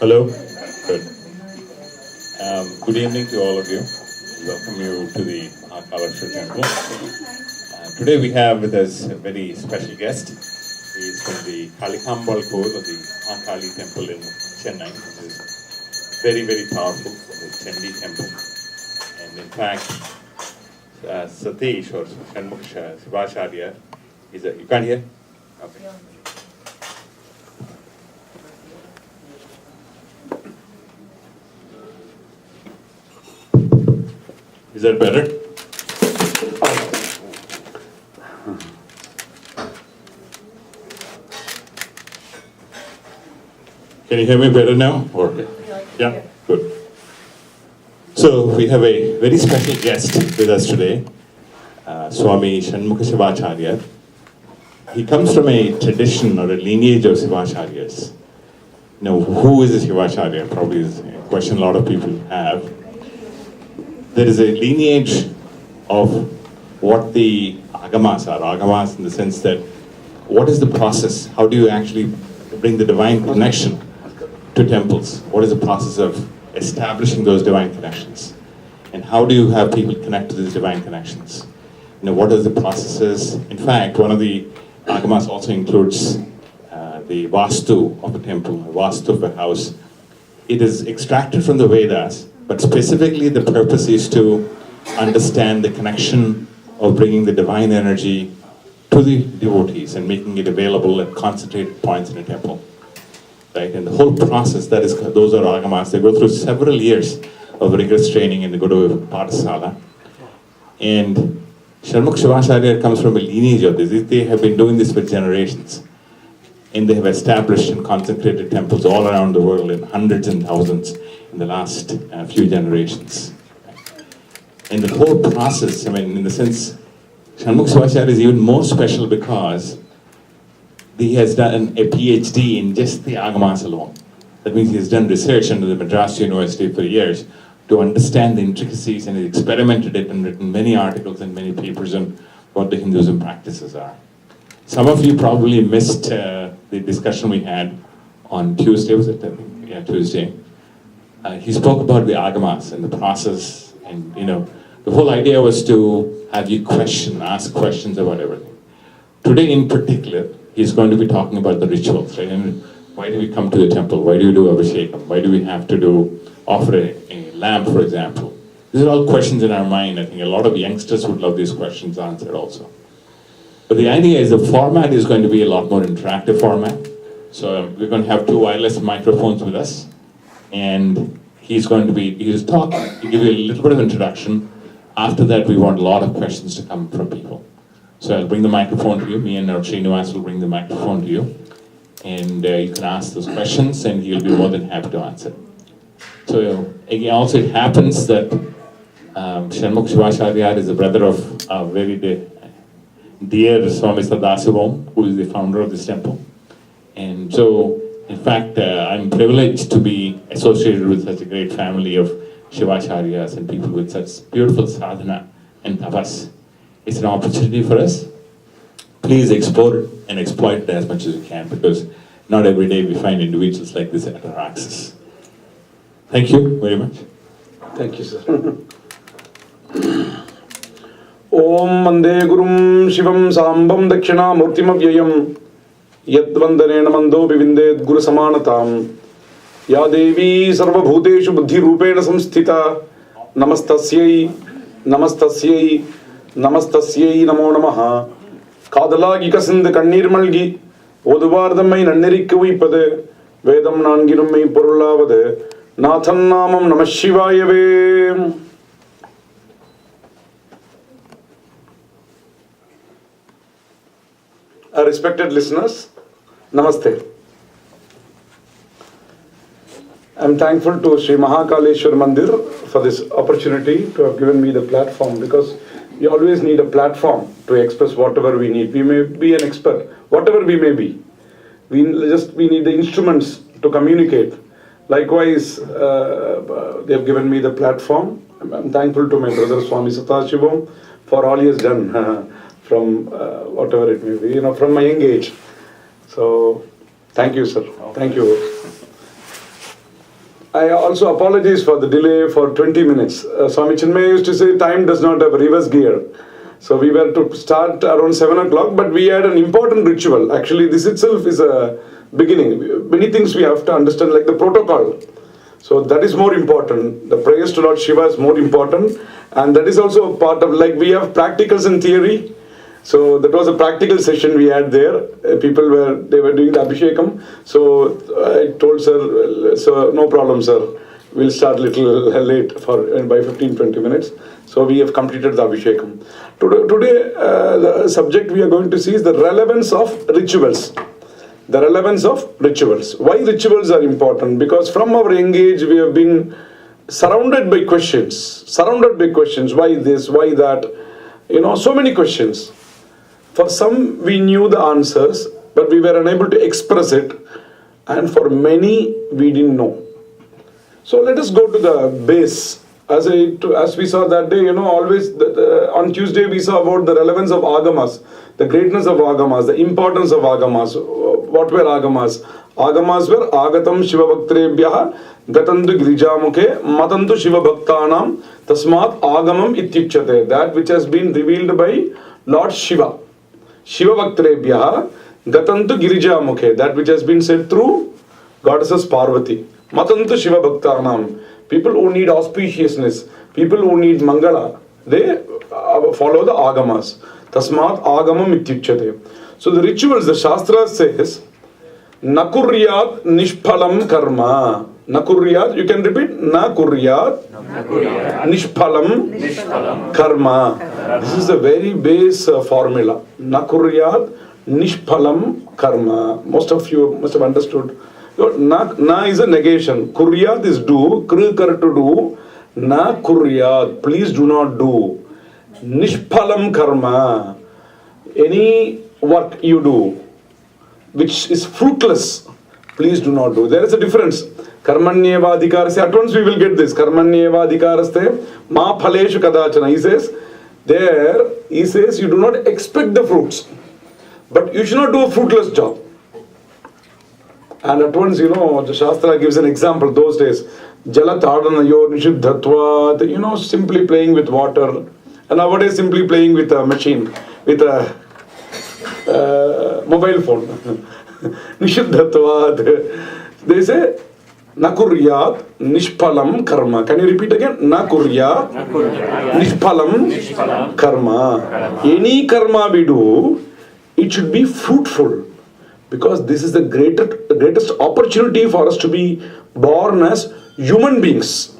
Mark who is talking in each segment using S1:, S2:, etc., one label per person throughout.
S1: Hello. Good. Good evening to all of you. Welcome you to the Mahakaleshwar temple. Today we have with us a very special guest. He is from the Kalikambal code of the Mahakali temple in Chennai, which is very, very powerful, the Chandi temple. And in fact, Satish or Shanmugam Shivacharyar is a... You can't hear? Okay. Is that better? Can you hear me better now? Or yeah, good. So we have a very special guest with us today, Swami Shanmugam Shivacharyar. He comes from a tradition or a lineage of Shivacharyas. Now, who is a Shivacharya? Probably is a question a lot of people have. There is a lineage of what the agamas are. Agamas in the sense that what is the process? How do you actually bring the divine connection to temples? What is the process of establishing those divine connections? And how do you have people connect to these divine connections? What are the processes? In fact, one of the agamas also includes the vastu of a temple, the vastu of a house. It is extracted from the Vedas, but specifically the purpose is to understand the connection of bringing the divine energy to the devotees and making it available at concentrated points in a temple. Right? And the whole process, those are agamas. They go through several years of rigorous training and they go to a pathasala. And Shanmugam Shivacharyar comes from a lineage of this. They have been doing this for generations. And they have established and consecrated temples all around the world in hundreds and thousands in the last few generations. And the whole process, in the sense, Shanmugam Shivacharyar is even more special because he has done a PhD in just the agamas alone. That means he has done research under the Madras University for years to understand the intricacies, and he experimented it and written many articles and many papers on what the Hinduism practices are. Some of you probably missed the discussion we had on Tuesday, was it? Yeah, Tuesday. He spoke about the agamas and the process, and the whole idea was to have you ask questions about everything. Today in particular, he's going to be talking about the rituals, right? And why do we come to the temple? Why do we do abhishekam? Why do we have to offer a lamp, for example? These are all questions in our mind. I think a lot of youngsters would love these questions answered also. But the idea is the format is going to be a lot more interactive format. So we're going to have two wireless microphones with us. And he's going to talk, to give you a little bit of introduction. After that, we want a lot of questions to come from people. So I'll bring the microphone to you. Me and our Srinivas will bring the microphone to you. And you can ask those questions and he'll be more than happy to answer. So again, also it happens that Shanmugam Shivacharyar is the brother of very dear Swami Sadasivam, who is the founder of this temple. And so, in fact, I'm privileged to be associated with such a great family of Shivacharyas and people with such beautiful sadhana and tapas. It's an opportunity for us. Please explore it and exploit it as much as you can, because not every day we find individuals like this at our access. Thank you very much.
S2: Thank you, sir. Om Mande Gurum Shivam Sambam Dakshina Murtimavyayam Yadvandanena Mando Bivinded Guru Samanatam Ya Devi Sarva Bhuteshu Buddhi Rupena Samsthita Namastasyai Namastasyai Namastasyai Namo Namaha Kadalagi Kasinda Kannir Malgi Oduvardamai Nannerikku Vipade Vedam Nanginumai Porulavade Nathan Namam Namah Shivayave. Respected listeners, Namaste. I'm thankful to Sri Mahakaleshwar Mandir for this opportunity to have given me the platform, because we always need a platform to express whatever we need. We may be an expert, whatever we may be. We need the instruments to communicate. Likewise, they have given me the platform. I'm thankful to my brother Swami Sadasivam for all he has done. From whatever it may be, from my young age. So, thank you, sir. Thank you. also apologize for the delay for 20 minutes. Swami Chinmaya used to say time does not have a reverse gear. So we were to start around 7 o'clock, but we had an important ritual. Actually, this itself is a beginning. Many things we have to understand, like the protocol. So that is more important. The prayers to Lord Shiva is more important. And that is also a part of, like, we have practicals and theory. So that was a practical session we had there. People were doing the Abhishekam. So I told sir, so no problem sir, we'll start little late by 15-20 minutes. So we have completed the Abhishekam. Today the subject we are going to see is the relevance of rituals. The relevance of rituals. Why rituals are important? Because from our young age we have been surrounded by questions. Why this, why that? So many questions. For some, we knew the answers, but we were unable to express it. And for many, we didn't know. So let us go to the base. As we saw that day, always on Tuesday we saw about the relevance of agamas, the greatness of agamas, the importance of agamas. What were agamas? Agamas were agatam shiva bhaktrebhyah gatantu girijamukhe matantu shiva bhaktanam tasmat agamam ityuchyate. That which has been revealed by Lord Shiva. Shiva bhaktrebhyah gatantu girijamukhe. That which has been said through goddesses Parvati. Matantu shiva bhaktanam. People who need auspiciousness, people who need mangala, they follow the agamas. Tasmat agamam ityuchyate. So the rituals, the Shastra says, Nakuryat nishpalam karma. Nakuryat, you can repeat, Nakuryat nishpalam karma. This is a very base formula. Nakuryat nishpalam karma. Most of you must have understood. Na is a negation. Kuryat is do. Kar to do. Na kuryat. Please do not do. Nishpalam karma. Any work you do which is fruitless, please do not do. There is a difference. Karmanyeva adhikaraste. At once we will get this. Karmanyeva adhikaraste. Ma phaleshu kadachana. He says you do not expect the fruits. But you should not do a fruitless job. And at once, the Shastra gives an example those days. Jala tadanayo nishiddhatvat. Simply playing with water. And nowadays simply playing with a machine, with a mobile phone. Nishiddhatvat. They say, Nakuryat nishpalam karma. Can you repeat again? Nakuryat nishpalam karma. Any karma we do, it should be fruitful. Because this is the greatest opportunity for us to be born as human beings.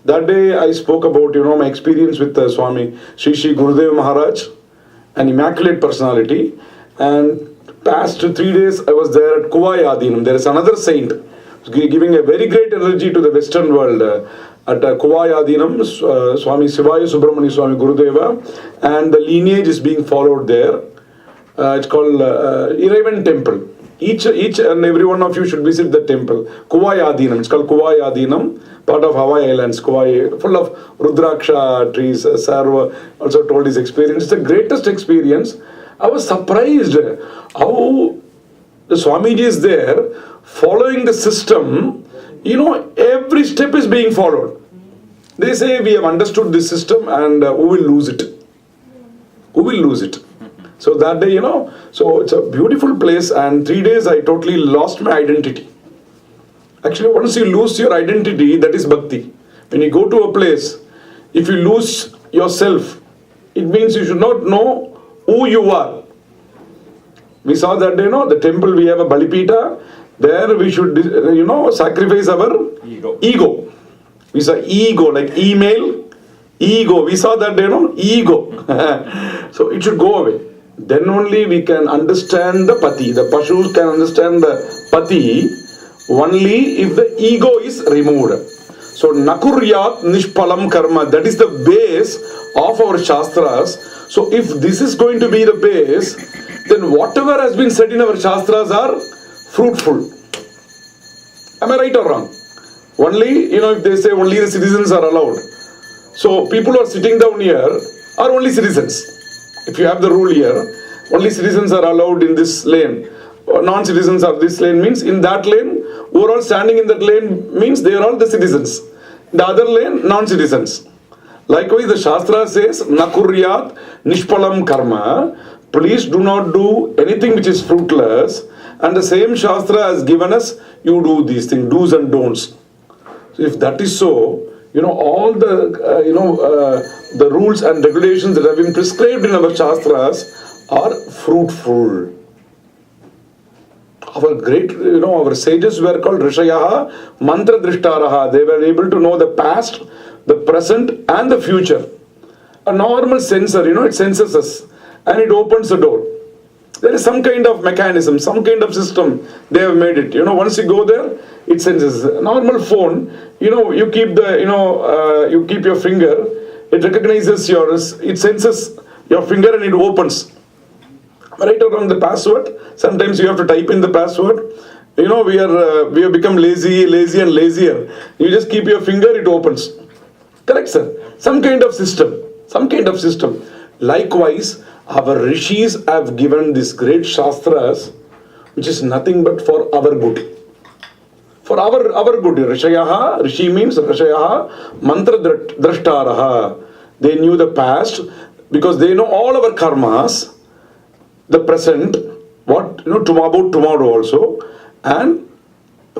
S2: That day I spoke about, my experience with Swami Shri Gurudev Maharaj, an immaculate personality. And past 3 days I was there at Kuvai Adinam. There is another saint giving a very great energy to the Western world. At Kuvai Adinam, Swami Sivaya Subramani Swami Gurudeva. And the lineage is being followed there. It's called Iravan Temple. Each and every one of you should visit the temple. Kuvai Adinam. It's called Kuvai Adinam, part of Hawaii Islands. Kuvai, full of Rudraksha trees. Sarva also told his experience. It's the greatest experience. I was surprised how the Swamiji is there following the system. Every step is being followed. They say we have understood this system and who will lose it? Who will lose it? So that day, so it's a beautiful place, and 3 days I totally lost my identity. Actually, once you lose your identity, that is bhakti. When you go to a place, if you lose yourself, it means you should not know who you are. We saw that day, the temple, we have a Balipita. There we should, sacrifice our ego. We saw ego, like email, ego. We saw that day, ego. So it should go away. Then only we can understand the pati. The pashus can understand the pati only if the ego is removed. So nakuryat nishpalam karma, that is the base of our shastras. So if this is going to be the base, then whatever has been said in our shastras are fruitful. Am I right or wrong? Only, if they say only the citizens are allowed. So people who are sitting down here are only citizens. If you have the rule here, only citizens are allowed in this lane. non-citizens of this lane means in that lane, who are all standing in that lane means they are all the citizens. The other lane, non-citizens. Likewise, the Shastra says, Nakuryat Nishpalam Karma. Please do not do anything which is fruitless. And the same Shastra has given us, you do these things, do's and don'ts. So if that is so, all the, the rules and regulations that have been prescribed in our Shastras are fruitful. Our great, our sages were called Rishayaha, Mantra Drishtaraha. They were able to know the past, the present and the future. A normal sensor, it senses us and it opens the door. There is some kind of mechanism, some kind of system they have made it. Once you go there, it senses. A normal phone, you keep you keep your finger, it recognizes yours, it senses your finger and it opens. Right around the password, sometimes you have to type in the password. We have become lazy and lazier. You just keep your finger, it opens. Correct, sir? Some kind of system. Likewise, our rishis have given these great shastras, which is nothing but for our good. For our good. Rishayaha, rishi means Rishayaha, mantra drashtaraha. They knew the past because they know all our karmas, the present, about tomorrow also, and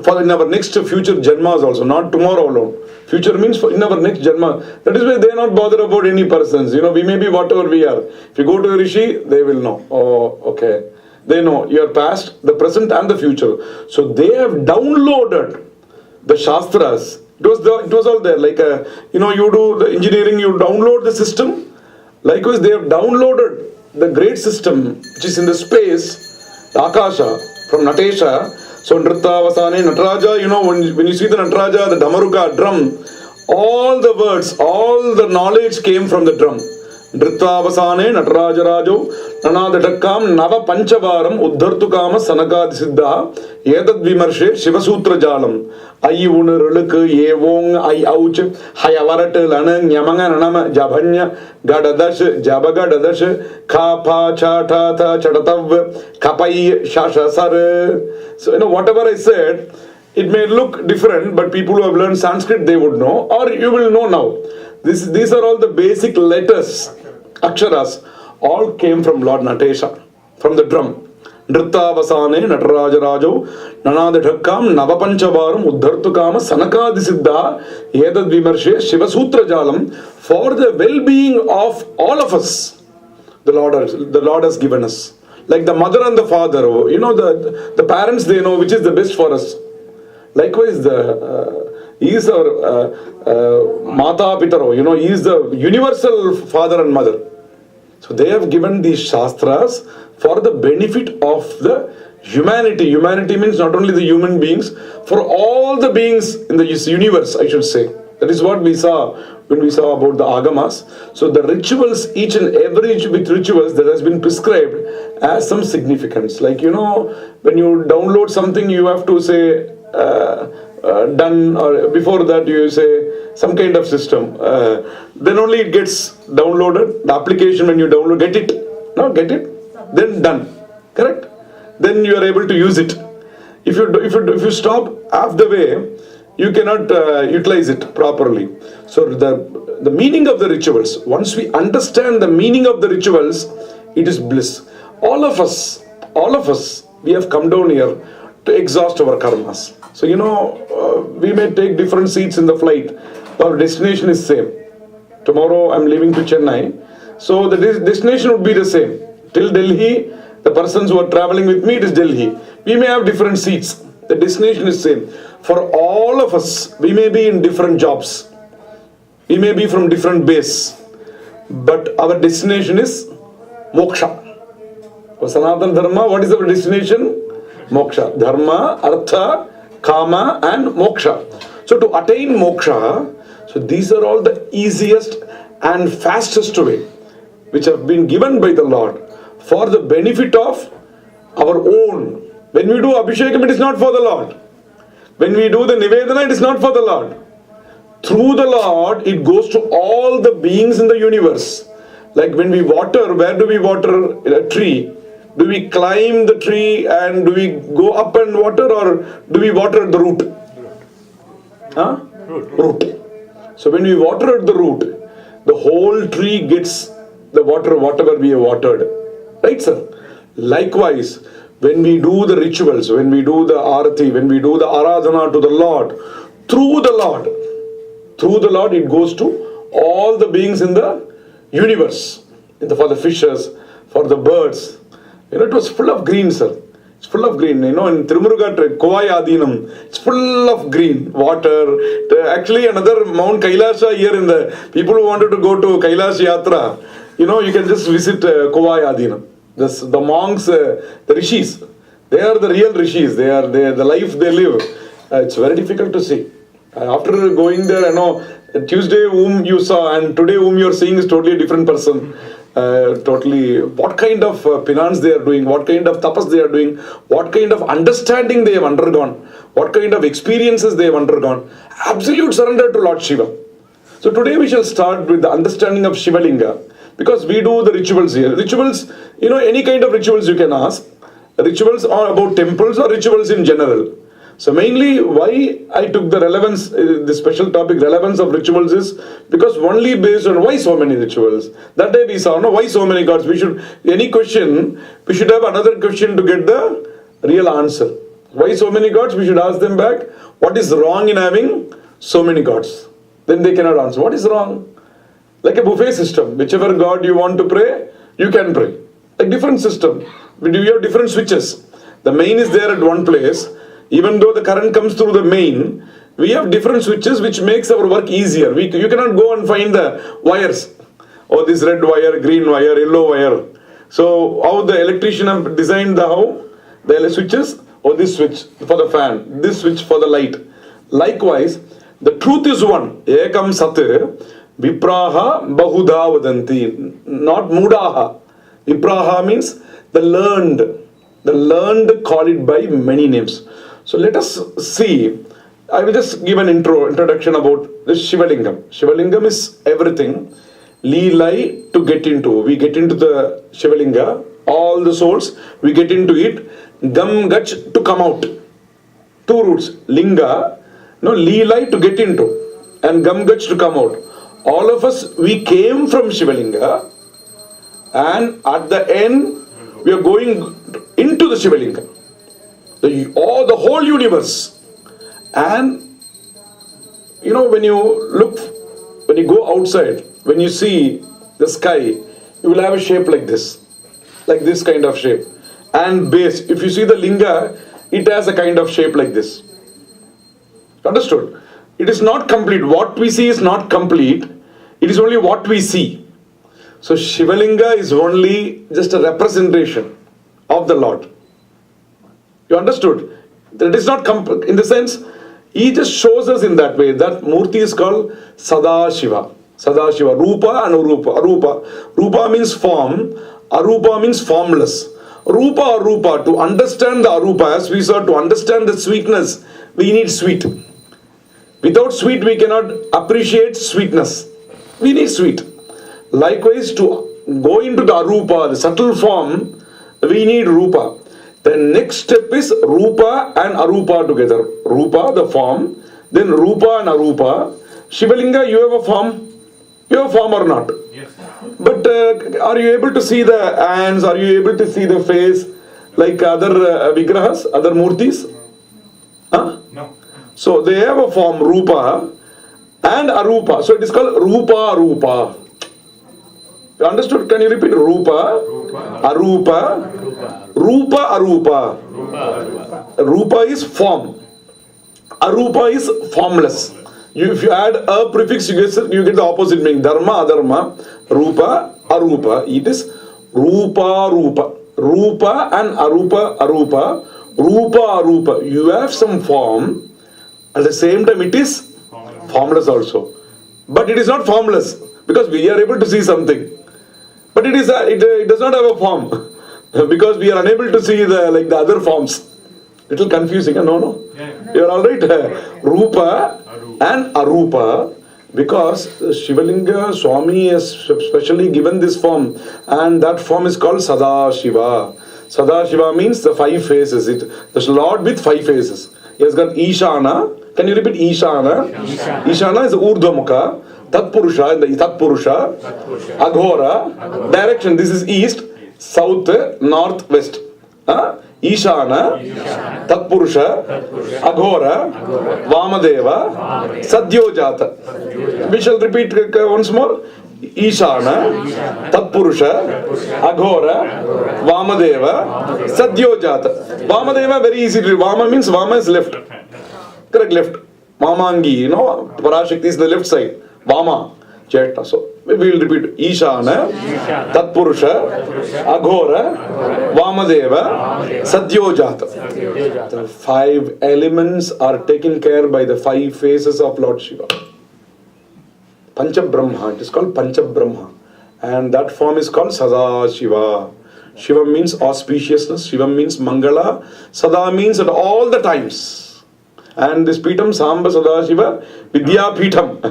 S2: for in our next future janmas also, not tomorrow alone. Future means for in our next janma. That is why they are not bothered about any persons. We may be whatever we are. If you go to a rishi, they will know. Oh, okay. They know your past, the present and the future. So they have downloaded the shastras. It was all there. Like you do the engineering, you download the system. Likewise, they have downloaded the great system which is in the space, the Akasha, from Natesha. So Nrittavasane, Nataraja, when you see the Nataraja, the Damaruka, drum, all the words, all the knowledge came from the drum. Nrittavasane, Nataraja Rajo, Nanadatakam, Nava Panchavaram, Uddhartukama, Sanakad Siddha, Yedad Vimarshe, Shivasutra Jalam, Ayi Unaruluk, Yevong, Ay Auch, Hayavarat, Lana, Yamanga, Nanama, Jabanya, Gadadash, Jabagadadash, Kapa, Chatata, Chatatav, Kapai, Shashasar. So, whatever I said, it may look different, but people who have learned Sanskrit, they would know, or you will know now. These are all the basic letters, aksharas, all came from Lord Natesha, from the drum. Nrittavasane, Nataraja Rajo, Nanadhakkam, Navapanchavaram, Uddhartukama, Sanakadisiddha, Yedad Vimarshe, Shivasutra Jalam, for the well-being of all of us, the Lord has given us. Like the mother and the father, the parents, they know which is the best for us. Likewise, he is our Mata Pitaro, he is the universal father and mother. So they have given these shastras for the benefit of the humanity. Humanity means not only the human beings, for all the beings in the universe, I should say. That is what we saw when we saw about the agamas. So the rituals, each and every with rituals that has been prescribed has some significance. Like, when you download something, you have to say, done, or before that you say some kind of system. Then only it gets downloaded. The application, when you download, get it, then done. Correct? Then you are able to use it. If you stop half the way, you cannot utilize it properly. So the meaning of the rituals, once we understand the meaning of the rituals, it is bliss. All of us, we have come down here to exhaust our karmas. So we may take different seats in the flight. Our destination is same. Tomorrow I'm leaving to Chennai. So the destination would be the same. Till Delhi, the persons who are traveling with me, it is Delhi. We may have different seats. The destination is same. For all of us, we may be in different jobs. We may be from different base. But our destination is moksha. For Sanatana Dharma, what is our destination? Moksha. Dharma, Artha, Kama and Moksha. So to attain Moksha, so these are all the easiest and fastest way which have been given by the Lord for the benefit of our own. When we do Abhishekam, it is not for the Lord. When we do the Nivedana, it is not for the Lord. Through the Lord, it goes to all the beings in the universe. Like when we water, where do we water a tree? Do we climb the tree and do we go up and water, or do we water at the root? Huh? Root. So when we water at the root, the whole tree gets the water, whatever we have watered. Right, sir? Likewise, when we do the rituals, when we do the arati, when we do the aradhana to the Lord, through the Lord, it goes to all the beings in the universe. For the fishes, for the birds. It was full of green, sir. It's full of green. In Tirumuruga, Kovai Adinam, it's full of green, water. Actually, another Mount Kailasha here in the people who wanted to go to Kailash Yatra, you can just visit Kovai Adinam. The monks, the rishis, they are the real rishis. They are the life they live. It's very difficult to see. After going there, Tuesday whom you saw and today whom you are seeing is totally a different person. Totally, what kind of penance they are doing, what kind of tapas they are doing, what kind of understanding they have undergone, what kind of experiences they have undergone. Absolute surrender to Lord Shiva. So today we shall start with the understanding of Shiva Linga, because we do the rituals here. Rituals, any kind of rituals you can ask. Rituals are about temples or rituals in general. So mainly why I took the relevance, the special topic relevance of rituals is because only based on why so many rituals. That day we saw, why so many gods. Any question, we should have another question to get the real answer. Why so many gods? We should ask them back, what is wrong in having so many gods? Then they cannot answer. What is wrong? Like a buffet system. Whichever god you want to pray, you can pray. A different system. You have different switches. The main is there at one place. Even though the current comes through the main, we have different switches which makes our work easier. You cannot go and find the wires. Oh, this red wire, green wire, yellow wire. So how the electrician have designed the switches? Oh, this switch for the fan, this switch for the light. Likewise, the truth is one. Ekam sat vipraha bahuda vadanti. Not mudaha. Vipraha means the learned. The learned call it by many names. So let us see. I will just give an introduction about the Shivalingam. Shivalingam is everything. Leelai to get into. We get into the Shivalinga. All the souls, we get into it. Gam Gach to come out. Two roots. Linga, Leelai to get into. And Gam Gach to come out. All of us, we came from Shivalinga. And at the end, we are going into the Shivalinga. The whole universe. And when you go outside, when you see the sky, you will have a shape like this kind of shape. And base, if you see the linga, it has a kind of shape like this. Understood? It is not complete. What we see is not complete. It is only what we see. So Shivalinga is only just a representation of the Lord. You understood? That it is not in the sense, he just shows us in that way. That Murti is called Sadashiva. Sadashiva. Rupa and Arupa. Arupa. Rupa means form. Arupa means formless. Rupa or Rupa. To understand the Arupa, as we saw, to understand the sweetness, we need sweet. Without sweet, we cannot appreciate sweetness. We need sweet. Likewise, to go into the Arupa, the subtle form, we need Rupa. The next step is Rupa and Arupa together. Rupa, the form, then Rupa and Arupa. Shivalinga, you have a form? You have a form or not? Yes. But are you able to see the hands? Are you able to see the face like other Vigrahas, other Murtis? Huh? No. So they have a form, Rupa and Arupa. So it is called Rupa Arupa. You understood? Can you repeat? Rupa, Arupa, Rupa Arupa. Rupa is form. Arupa is formless. If you add a prefix, you get the opposite meaning. Dharma, Adharma, Rupa, Arupa. It is Rupa, Rupa. Rupa and Arupa, Arupa. Rupa, Arupa. You have some form. At the same time, it is formless also. But it is not formless because we are able to see something. But it does not have a form because we are unable to see the other forms. Little confusing. No. You are all right. Rupa and Arupa, because Shivalinga Swami has specially given this form, and that form is called Sadashiva. Sadashiva means the five faces. The Lord with five faces. He has got Ishana. Can you repeat Ishana? Ishana is Urdhvamukha. Tatpurusha, the Tatpurusha. Aghora. Direction. This is east, south, north, west. Ishana, Tatpurusha, Aghora, Vamadeva, Sadyojata. We shall repeat once more. Ishana, Tatpurusha, Aghora, Vamadeva, Sadyojata. Vamadeva, very easy to read. Vama means Vama is left. Correct, left. Vamangi, Parashakti is the left side. Vama, Cheta. So we will repeat. Ishana, Tatpurusha, Aghora, Vamadeva, Sadyojata. The five elements are taken care by the five faces of Lord Shiva. Pancha Brahma, it is called Pancha Brahma. And that form is called Sada Shiva. Shiva means auspiciousness, Shiva means Mangala, Sada means at all the times. And this Pitam Samba Sada Shiva Vidya Pitam.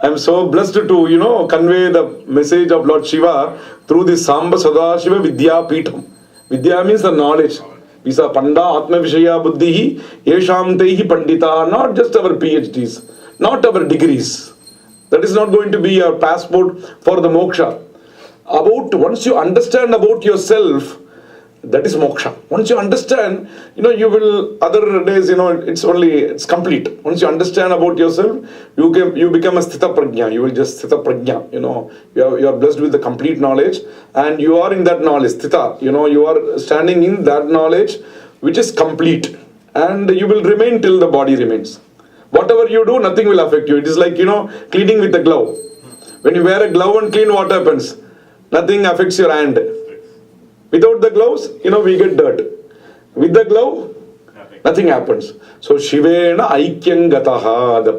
S2: I am so blessed to convey the message of Lord Shiva through this Samba Sada Shiva Vidya Pitam. Vidya means the knowledge. Visa Panda Atma Vishaya Buddhihi Yesham Tehi Pandita. Not just our PhDs, not our degrees. That is not going to be our passport for the moksha. Once you understand about yourself, that is moksha. Once you understand, you will, other days, it's complete. Once you understand about yourself, you become a sthita prajna. You will just sthita prajna. You are blessed with the complete knowledge, and you are in that knowledge, sthita. You are standing in that knowledge which is complete, and you will remain till the body remains. Whatever you do, nothing will affect you. It is like, cleaning with a glove. When you wear a glove and clean, what happens? Nothing affects your hand. Without the gloves, we get dirt. With the glove, nothing happens. So, Shivena Aikyangataha, the